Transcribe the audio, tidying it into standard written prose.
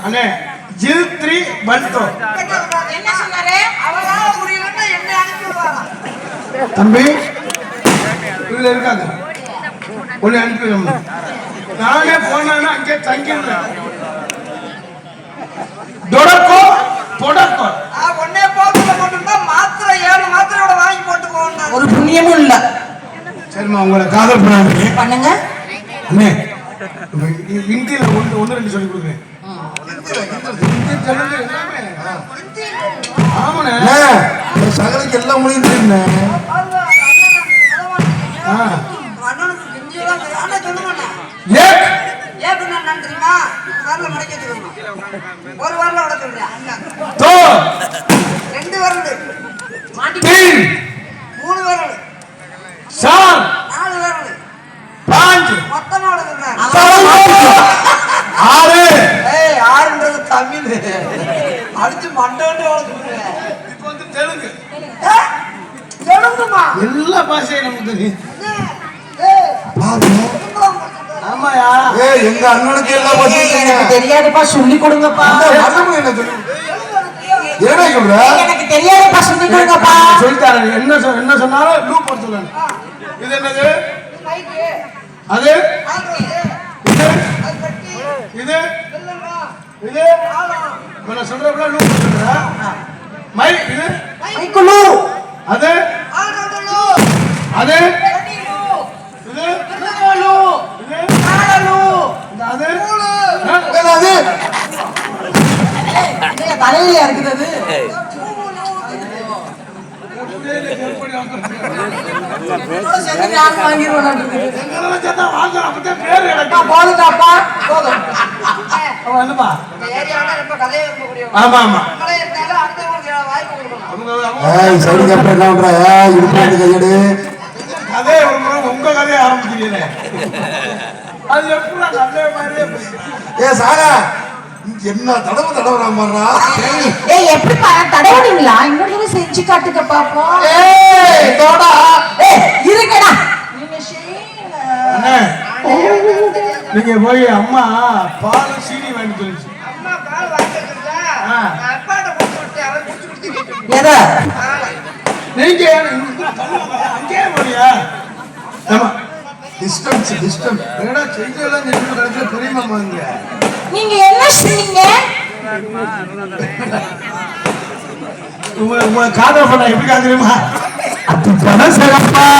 அண்ணே ஜில்3 பல்டோ என்ன சொன்னாரு? அவரால முடியலன்னா என்ன அனுப்பிடுவாங்க. தம்பி இதுல இருக்காங்க ஒண்ணு அனுப்பிடுங்க. நானே போனா அங்கே தங்கிடுறேன். டொடக்கோ பொடக்கோ ஒன்னே போட்டுல போட்டுட்டா மாத்திரை 7 மாத்திரையோட வாங்கி போட்டு போகணும். ஒரு புண்ணியமும் இல்ல. சரிம்மா உங்களை காதல் பண்ணுங்க. அண்ணே ஹிந்தியில ஒன்று ரெண்டு சொல்லி கொடுங்க. ஆமாண்ணே சகலுக்கு எல்லாம் முடியுது. அண்ணனுக்கு ஹிந்தியெல்லாம் தெரியாம சொல்லுங்க. ஏன் நன்றிமா வரல மடக்கி வச்சுக்கணும். ஒரு வரல விட சொல்றேன். 2 வரல மாட்டி 3 வரல 4 வரல 5 மொத்தமா விட சொல்றேன். 6 6ன்றது தமிழ் அடிச்சு மண்டோண்டு விட சொல்றேன். இப்போ வந்து தெலுங்கு தெலுங்குமா எல்லா பாஷையும் நமக்கு தெரியும். ஆமாயா எங்க அண்ணனுக்கு எல்லாம் எனக்கு தெரியாதுப்பா சொல்லி கொடுங்கப்பா. என்ன சொல்லு என்ன சொல்ற? எனக்கு தெரியாதுப்பா சொல்லி கொடுங்கப்பா. சொல்லிட்டாரு. என்ன சொன்னாலும் லூப் போட சொல்லணும். இது என்னது? அது இது இது இது நான் சொல்றப்ப லூப் போடுறா. மை இது மைக்குலு. அது அது இது அது தலையில இருக்குது. போதுட்டாப்பா போதும். ஆமா ஆமா கதையை உங்க கதையை ஆரம்பிக்கிறீங்க. அது எப்படி கதைய மாதிரியே சாரா என்ன தடவை மாறா. எப்படி தடவுனீங்களா? இன்னொரு செஞ்சு காட்டுக்க பாப்போம். இருக்கடா நீங்க போய் அம்மா பால் சீனி வாங்கி சொல்லிச்சு. நீங்க அங்கே போறியா? டிஸ்டன்ஸ் என்னடா செய்தியெல்லாம் தெரிஞ்சு கிடைச்ச பெரியம்மா இங்க. நீங்க என்ன சொன்னீங்க? உங்களை காதல் பண்ண எப்படி காதலிமா? அது பணம் சிறப்பா